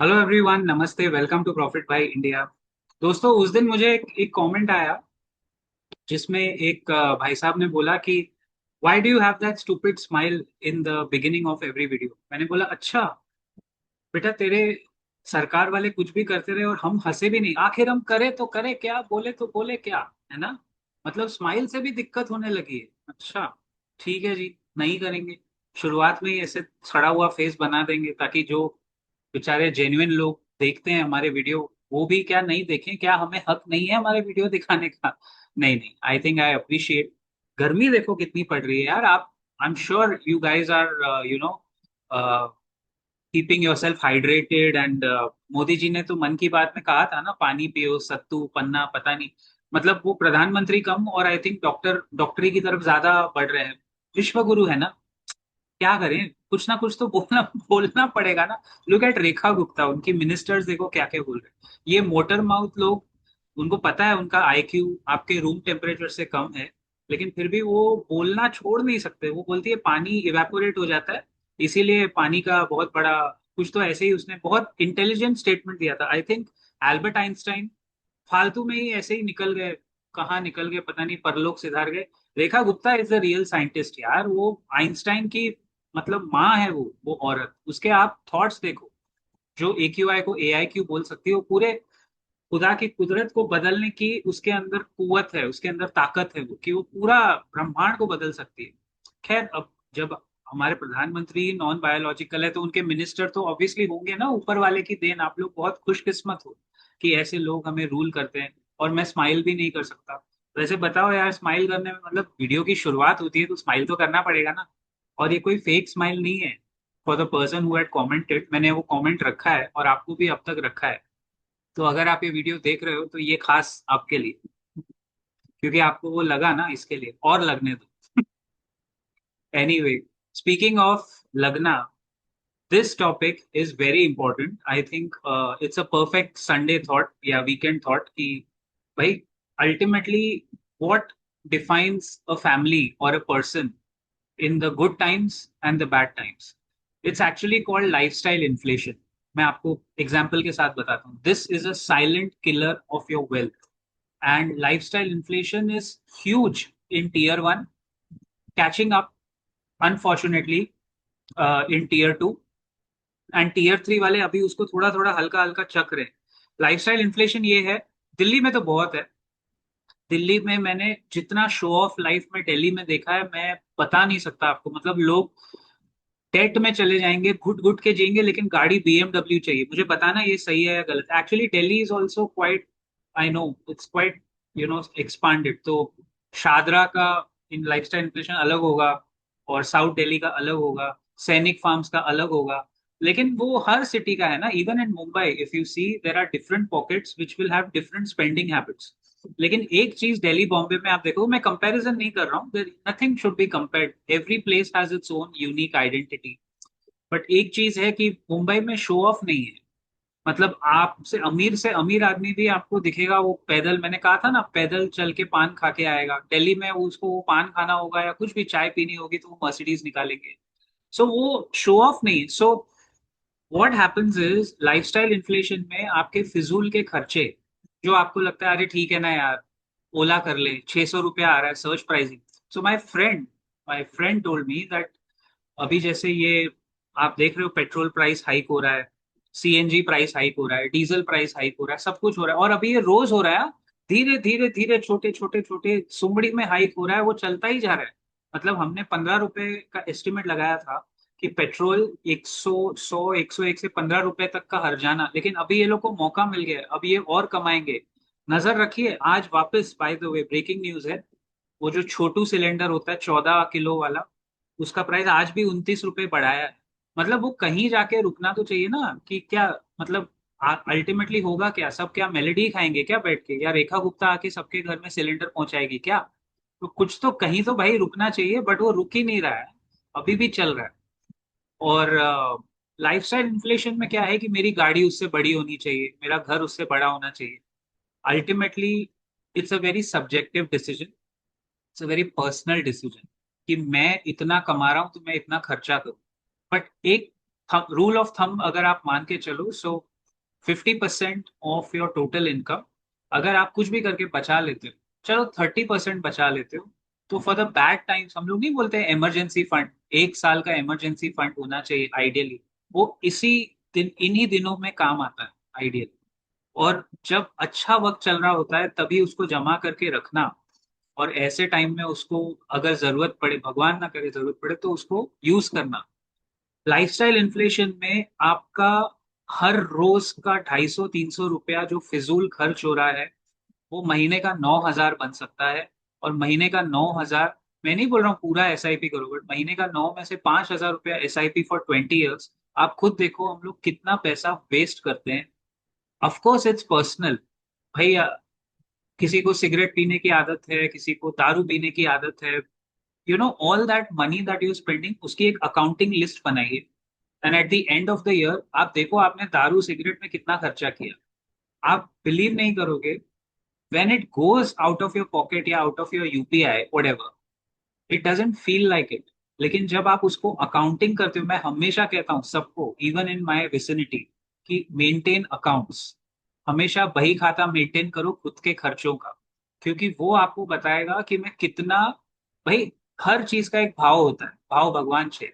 Hello everyone, नमस्ते, welcome to profit by India. दोस्तों, उस दिन मुझे एक कमेंट आया जिसमें एक भाई साहब ने बोला कि why do you have that stupid smile in the beginning of every video. मैंने बोला, अच्छा बेटा, तेरे सरकार वाले कुछ भी करते रहे और हम हंसे भी नहीं, आखिर हम करे तो करे क्या, बोले तो बोले क्या, है ना। मतलब स्माइल से भी दिक्कत होने लगी है। अच्छा, ठीक है जी, नहीं करेंगे। शुरुआत में ही ऐसे सड़ा हुआ फेस बना देंगे ताकि जो बेचारे जेन्युइन लोग देखते हैं हमारे वीडियो, वो भी क्या नहीं देखें? क्या हमें हक नहीं है हमारे वीडियो दिखाने का? नहीं नहीं, आई थिंक आई अप्रिशिएट। गर्मी देखो कितनी पड़ रही है यार। आप, I am sure you guys are you know keeping yourself hydrated and Modi ji ने तो मन की बात में कहा था ना, पानी पियो, सत्तू पन्ना, पता नहीं। मतलब वो प्रधानमंत्री कम और आई थिंक डॉक्टरी की तरफ ज्यादा बढ़ रहे हैं। विश्व गुरु है ना। क्या करें, कुछ ना कुछ तो बोलना बोलना पड़ेगा ना। लुक एट रेखा गुप्ता, उनकी मिनिस्टर्स देखो क्या क्या बोल रहे हैं। ये मोटर माउथ लोग, उनको पता है उनका आईक्यू आपके रूम टेम्परेचर से कम है, लेकिन फिर भी वो बोलना छोड़ नहीं सकते। वो बोलती है पानी इवेपोरेट हो जाता है, इसीलिए पानी का बहुत बड़ा, कुछ तो ऐसे ही उसने बहुत इंटेलिजेंट स्टेटमेंट दिया था। आई थिंक एल्बर्ट आइंस्टाइन फालतू में ही ऐसे ही निकल गए। कहाँ निकल गए पता नहीं, परलोक सिधार गए। Rekha Gupta is the real scientist यार। वो आइंस्टाइन की मतलब माँ है। वो औरत, उसके आप थॉट्स देखो। जो AQI को AIQ बोल सकती है, वो पूरे खुदा की कुदरत को बदलने की उसके अंदर कुवत है, उसके अंदर ताकत है, वो कि वो पूरा ब्रह्मांड को बदल सकती है। खैर, अब जब हमारे प्रधानमंत्री नॉन बायोलॉजिकल है तो उनके मिनिस्टर तो ऑब्वियसली होंगे ना, ऊपर वाले की देन। आप लोग बहुत खुशकिस्मत हो कि ऐसे लोग हमें रूल करते हैं। और मैं स्माइल भी नहीं कर सकता। वैसे बताओ यार, स्माइल करने में मतलब वीडियो की शुरुआत होती है तो स्माइल तो करना पड़ेगा ना। और ये कोई फेक स्माइल नहीं है। For the person who had commented, मैंने वो कमेंट रखा है और आपको भी अब तक रखा है। तो अगर आप ये वीडियो देख रहे हो तो ये खास आपके लिए, क्योंकि आपको वो लगा ना, इसके लिए और लगने दो। एनीवे, स्पीकिंग ऑफ लगना, this topic is very important. I think it's a perfect Sunday thought या वीकेंड थॉट कि भाई, ultimately what defines a family और a person in the good times and the bad times? It's actually called lifestyle inflation. मैं आपको example के साथ बताता हूँ। This is a silent killer of your wealth, and lifestyle inflation is huge in tier 1, catching up unfortunately in tier 2, and tier 3 वाले अभी उसको थोड़ा थोड़ा हल्का हल्का चक रहे हैं। लाइफस्टाइल इन्फ्लेशन ये है, दिल्ली में तो बहुत है। दिल्ली में मैंने जितना शो ऑफ लाइफ में दिल्ली में देखा है, मैं बता नहीं सकता आपको। मतलब लोग डेट में चले जाएंगे, घुट घुट के जिएंगे, लेकिन गाड़ी BMW चाहिए। मुझे बताना ये सही है या गलत। Actually Delhi is also quite, I know it's quite expanded. तो शादरा का इन लाइफस्टाइल इन्फ्लेशन अलग होगा, और साउथ दिल्ली का अलग होगा, सैनिक फार्म्स का अलग होगा। लेकिन वो हर सिटी का है ना। Even in Mumbai if you see, there are different pockets which will have different spending habits. लेकिन एक चीज दिल्ली बॉम्बे में आप देखो, मैं कंपैरिजन नहीं कर रहा हूँ, nothing should be compared, every place has its own unique identity. But एक चीज है कि मुंबई में शो ऑफ नहीं है। मतलब आपसे अमीर आदमी भी आपको दिखेगा, वो पैदल, मैंने कहा था ना, पैदल चल के पान खा के आएगा। दिल्ली में उसको वो पान खाना होगा या कुछ भी चाय पीनी होगी तो वो मर्सिडीज निकालेंगे। सो वो शो ऑफ नहीं। So what happens is, lifestyle inflation में आपके फिजूल के खर्चे, जो आपको लगता है अरे ठीक है ना यार, ओला कर ले, 600 रुपया आ रहा है search pricing. So my friend told me that अभी जैसे ये आप देख रहे हो, पेट्रोल प्राइस हाइक हो रहा है, CNG प्राइस हाइक हो रहा है, डीजल प्राइस हाइक हो रहा है, सब कुछ हो रहा है और अभी ये रोज हो रहा है। धीरे धीरे धीरे छोटे छोटे छोटे सुमड़ी में हाइक हो रहा है, वो चलता ही जा रहा है। मतलब हमने 15 रुपए का एस्टिमेट लगाया था कि पेट्रोल 100 101 से 15 रुपए तक का हर जाना, लेकिन अभी ये लोग को मौका मिल गया है, अब ये और कमाएंगे। नजर रखिए, आज वापस, by the way breaking news है, वो जो छोटू सिलेंडर होता है 14 किलो वाला, उसका प्राइस आज भी 29 रुपए बढ़ाया है। मतलब वो कहीं जाके रुकना तो चाहिए ना, कि क्या मतलब अल्टीमेटली होगा क्या? सब क्या मेलेडी खाएंगे क्या बैठ के, या रेखा गुप्ता आके सबके घर में सिलेंडर पहुंचाएगी क्या? तो कुछ तो कहीं तो भाई रुकना चाहिए, बट वो रुक ही नहीं रहा है, अभी भी चल रहा है। और लाइफस्टाइल इन्फ्लेशन में क्या है कि मेरी गाड़ी उससे बड़ी होनी चाहिए, मेरा घर उससे बड़ा होना चाहिए। Ultimately it's a very subjective decision, it's a very personal decision कि मैं इतना कमा रहा हूं तो मैं इतना खर्चा करूं। बट एक रूल ऑफ थंब अगर आप मान के चलो, सो 50% ऑफ योर टोटल इनकम अगर आप कुछ भी करके बचा लेते हो, चलो 30% बचा लेते हो, तो फॉर द बैड टाइम्स, हम लोग नहीं बोलते हैं इमरजेंसी फंड, 1 साल का इमरजेंसी फंड होना चाहिए आइडियली, वो इसी दिन, इन्हीं दिनों में काम आता है आइडियली। और जब अच्छा वक्त चल रहा होता है तभी उसको जमा करके रखना, और ऐसे टाइम में उसको अगर जरूरत पड़े, भगवान ना करे जरूरत पड़े, तो उसको यूज करना। लाइफस्टाइल इन्फ्लेशन में आपका हर रोज का 250-300 रुपया जो फिजूल खर्च हो रहा है, वो महीने का 9,000 बन सकता है। और महीने का 9,000, मैं नहीं बोल रहा हूँ पूरा एसआईपी करो, बट महीने का 9 में से 5,000 रुपया एसआईपी फॉर 20 ईयर्स। आप खुद देखो हम लोग कितना पैसा वेस्ट करते हैं। ऑफकोर्स इट्स पर्सनल, भाई किसी को सिगरेट पीने की आदत है, किसी को दारू पीने की आदत है, all that money that you spending, उसकी एक अकाउंटिंग लिस्ट बनाइए। And at the end of the year आप देखो आपने दारू सिगरेट में कितना खर्चा किया। आप बिलीव नहीं करोगे, when it goes out of your pocket या out of your UPI whatever, it doesn't feel like it. लेकिन जब आप उसको अकाउंटिंग करते हो, मैं हमेशा कहता हूँ सबको, इवन इन माय विसिनिटी, कि मेंटेन अकाउंट्स। हमेशा बही खाता मेंटेन करो खुद के खर्चों का, क्योंकि वो आपको बताएगा कि मैं कितना, भाई हर चीज का एक भाव होता है, भाव भगवान छे,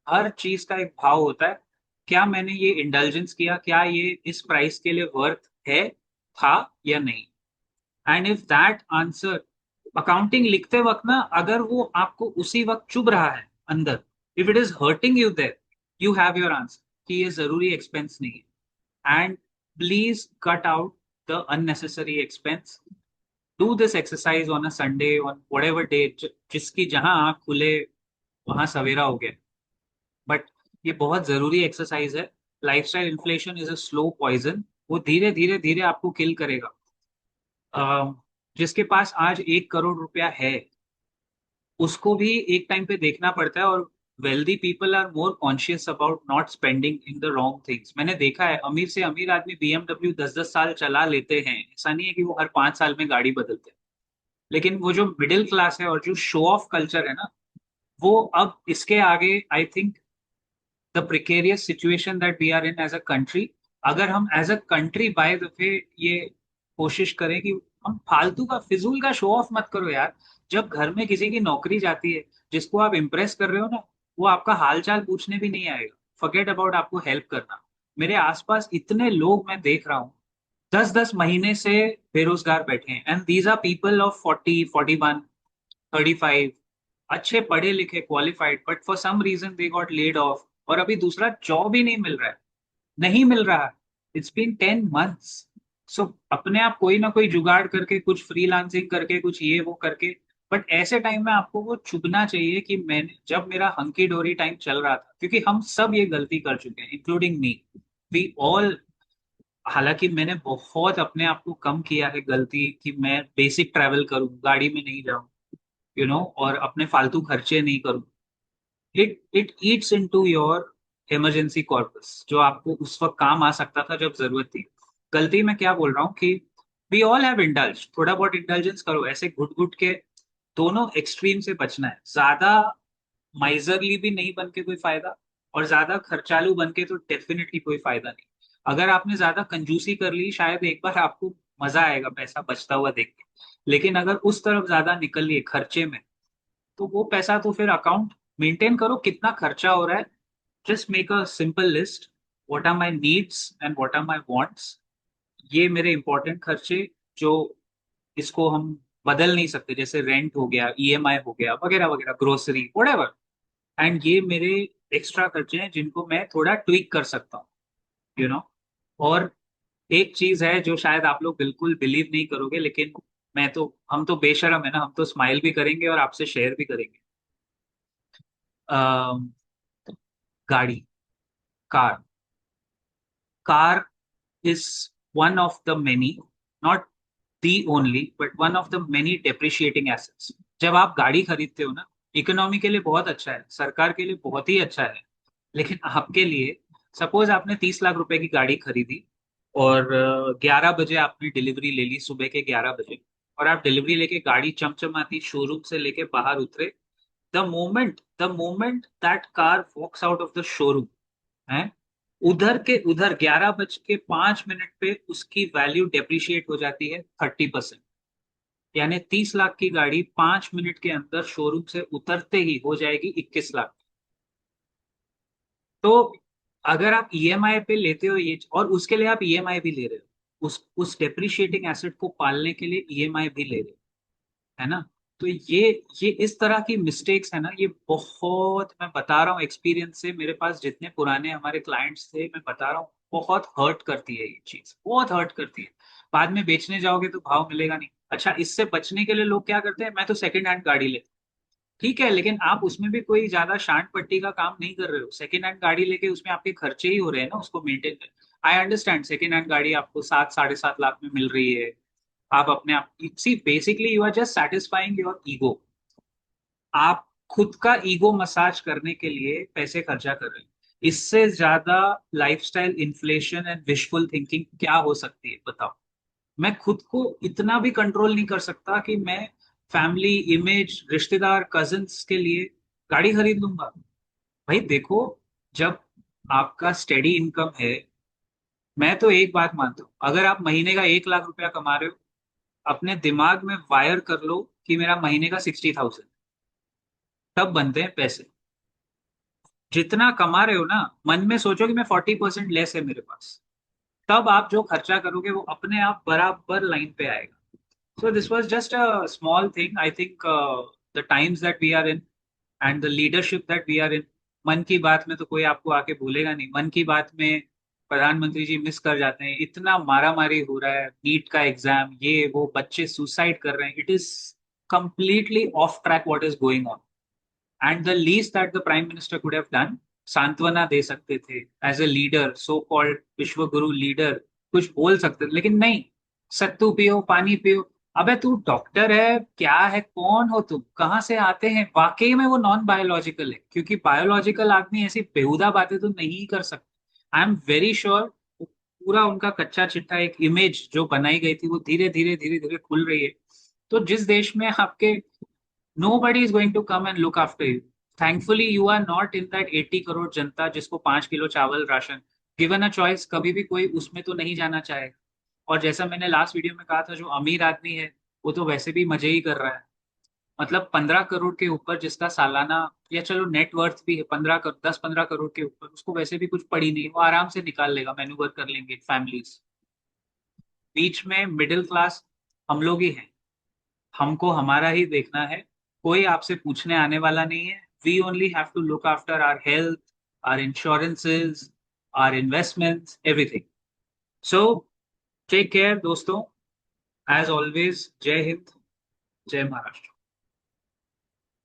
हर चीज का एक भाव होता है। क्या मैंने ये इंडल्जेंस किया, क्या ये इस प्राइस के लिए वर्थ है, था या नहीं। And if that answer, accounting लिखते वक्त ना, अगर वो आपको उसी वक्त चुभ रहा है अंदर, if it is hurting you there, you have your answer कि ये जरूरी एक्सपेंस नहीं है। And please cut out the unnecessary expense. Do this exercise on a Sunday, on whatever day, जिसकी जहां आंख खुले वहां सवेरा हो गया। बट ये बहुत जरूरी एक्सरसाइज है। Lifestyle inflation is a slow poison, वो धीरे धीरे धीरे आपको किल करेगा। जिसके पास आज 1 करोड़ रुपया है, उसको भी एक टाइम पे देखना पड़ता है। और wealthy people are more conscious about not spending in the wrong things. मैंने देखा है अमीर से अमीर आदमी बीएमडब्ल्यू 10-10 साल चला लेते हैं, ऐसा नहीं है कि वो हर 5 साल में गाड़ी बदलते हैं। लेकिन वो जो मिडिल क्लास है और जो शो ऑफ कल्चर है ना, वो अब इसके आगे, I think the precarious situation that we are in as a country, अगर हम as a country by the way ये कोशिश करें कि हम फालतू का फिजूल का शो ऑफ मत करो यार। जब घर में किसी की नौकरी जाती है, जिसको आप इम्प्रेस कर रहे हो ना, वो आपका हाल चाल पूछने भी नहीं आएगा, फॉरगेट अबाउट आपको हेल्प करना। मेरे आसपास इतने लोग मैं देख रहा हूँ 10-10 महीने से बेरोजगार बैठे हैं, and these are people of 40, 41, 35, अच्छे पढ़े लिखे qualified, but for some reason they got laid off, और अभी दूसरा जॉब ही नहीं मिल रहा है, नहीं मिल रहा है। It's been 10 months. सो अपने आप कोई ना कोई जुगाड़ करके, कुछ फ्रीलांसिंग करके, कुछ ये वो करके, बट ऐसे टाइम में आपको वो चुभना चाहिए कि मैंने जब मेरा हंकी डोरी टाइम चल रहा था, क्योंकि हम सब ये गलती कर चुके हैं इंक्लूडिंग मी, वी ऑल। हालांकि मैंने बहुत अपने आप को कम किया है गलती, कि मैं बेसिक ट्रैवल करूं, गाड़ी में नहीं जाऊं, और अपने फालतू खर्चे नहीं करूं। It eats into your emergency corpus, जो आपको उस वक्त काम आ सकता था जब जरूरत थी। गलती मैं क्या बोल रहा हूँ कि वी ऑल हैव इंडल्ज, थोड़ा बहुत इंटेलिजेंस करो, ऐसे घुट घुट के दोनों एक्सट्रीम से बचना है। ज्यादा माइजरली भी नहीं बन के कोई फायदा, और ज्यादा खर्चालू बन के तो डेफिनेटली कोई फायदा नहीं। अगर आपने ज्यादा कंजूसी कर ली, शायद एक बार आपको मजा आएगा पैसा बचता हुआ देख के, लेकिन अगर उस तरफ ज्यादा निकल लिए खर्चे में, तो वो पैसा तो फिर अकाउंट मेंटेन करो कितना खर्चा हो रहा है। Just make a simple list, what are my needs and what are my wants. ये मेरे इंपॉर्टेंट खर्चे, जो इसको हम बदल नहीं सकते, जैसे रेंट हो गया, ईएमआई हो गया, वगैरह वगैरह, ग्रोसरी व्हाटएवर। एंड ये मेरे एक्स्ट्रा खर्चे हैं जिनको मैं थोड़ा ट्विक कर सकता हूँ, यू नो और एक चीज है जो शायद आप लोग बिल्कुल बिलीव नहीं करोगे, लेकिन हम तो बेशरम है ना, हम तो स्माइल भी करेंगे और आपसे शेयर भी करेंगे। अम, गाड़ी, car. Car is one of the many, not the only, but one of the many depreciating assets. जब आप गाड़ी खरीदते हो ना, इकोनॉमी के लिए बहुत अच्छा है, सरकार के लिए बहुत ही अच्छा है, लेकिन आपके लिए, सपोज आपने 30 लाख रुपए की गाड़ी खरीदी, और 11 बजे आपने डिलीवरी ले ली, सुबह के 11 बजे, और आप डिलीवरी लेके गाड़ी चमचमाती शोरूम से लेके बाहर उतरे। The moment that car walks out of the showroom है, उधर के उधर 11:05 पे उसकी वैल्यू डेप्रिशिएट हो जाती है 30%। यानी 30 लाख की गाड़ी 5 मिनट के अंदर शोरूम से उतरते ही हो जाएगी 21 लाख। तो अगर आप ईएमआई पे लेते हो ये, और उसके लिए आप ईएमआई भी ले रहे हो, उस डेप्रिशिएटिंग एसेट को पालने के लिए ईएमआई भी ले रहे हो, है ना। तो ये इस तरह की मिस्टेक्स है ना, ये बहुत, मैं बता रहा हूँ एक्सपीरियंस से, मेरे पास जितने पुराने हमारे क्लाइंट्स थे, मैं बता रहा हूँ, बहुत हर्ट करती है ये चीज, बहुत हर्ट करती है। बाद में बेचने जाओगे तो भाव मिलेगा नहीं। अच्छा, इससे बचने के लिए लोग क्या करते हैं, मैं तो सेकंड हैंड गाड़ी ले, ठीक है, लेकिन आप उसमें भी कोई ज्यादा शांत पट्टी का काम नहीं कर रहे हो, सेकंड हैंड गाड़ी लेके उसमें आपके खर्चे ही हो रहे हैं ना उसको मेंटेन कर। आई अंडरस्टैंड, सेकंड हैंड गाड़ी आपको 7 साढ़े 7 लाख में मिल रही है। आप अपने आप, see basically you are just satisfying your ego. आप खुद का ईगो मसाज करने के लिए पैसे खर्चा कर रहे हैं। इससे ज्यादा lifestyle inflation and wishful thinking क्या हो सकती है बताओ। मैं खुद को इतना भी कंट्रोल नहीं कर सकता कि मैं फैमिली इमेज, रिश्तेदार, कजिन्स के लिए गाड़ी खरीद लूंगा। भाई देखो, जब आपका स्टेडी इनकम है, मैं तो एक बात मानता हूँ, अगर आप महीने का 1 लाख रुपया कमा रहे हो, अपने दिमाग में वायर कर लो कि मेरा महीने का 60,000, तब बनते हैं पैसे। जितना कमा रहे हो ना, मन में सोचो कि मैं 40% लेस है मेरे पास, तब आप जो खर्चा करोगे वो अपने आप बराबर लाइन पे आएगा। So this was just a small thing. I think the times that we are in and the leadership that we are in, मन की बात में तो कोई आपको आके बोलेगा नहीं, मन की बात में प्रधानमंत्री जी मिस कर जाते हैं, इतना मारा मारी हो रहा है, नीट का एग्जाम, ये वो, बच्चे सुसाइड कर रहे हैं, it is completely off track what is going on. And the least that the prime minister could have done, सांत्वना दे सकते थे as a leader, so called विश्व गुरु लीडर, कुछ बोल सकते थे, लेकिन नहीं। सत्तू पियो, पानी पियो। अबे तू डॉक्टर है क्या है, कौन हो तुम, कहाँ से आते हैं, वाकई में वो नॉन बायोलॉजिकल है, क्योंकि बायोलॉजिकल आदमी ऐसी बेहुदा बातें तो नहीं कर सकता। आई एम वेरी श्योर पूरा उनका कच्चा चिट्ठा, एक इमेज जो बनाई गई थी, वो धीरे धीरे धीरे धीरे खुल रही है। तो जिस देश में आपके nobody is going to come and look after you. Thankfully, you are not in that 80 crore जनता जिसको 5 किलो चावल राशन, गिवन अ चॉइस, कभी भी कोई उसमें तो नहीं जाना चाहेगा। और जैसा मैंने लास्ट वीडियो में कहा था, जो अमीर आदमी है वो तो वैसे भी मजे ही कर रहा है। मतलब 15 करोड़ के ऊपर जिसका सालाना, या चलो नेट वर्थ भी है 15 करोड़, 10-15 करोड़ के ऊपर, उसको वैसे भी कुछ पड़ी नहीं, वो आराम से निकाल लेगा, मैन्यूवर कर लेंगे फैमिलीज। बीच में मिडिल क्लास हम लोग ही हैं, हमको हमारा ही देखना है, कोई आपसे पूछने आने वाला नहीं है। We only have to look after our health, our insurances, our investments, everything. So take care दोस्तों, एज ऑलवेज, जय हिंद, जय महाराष्ट्र।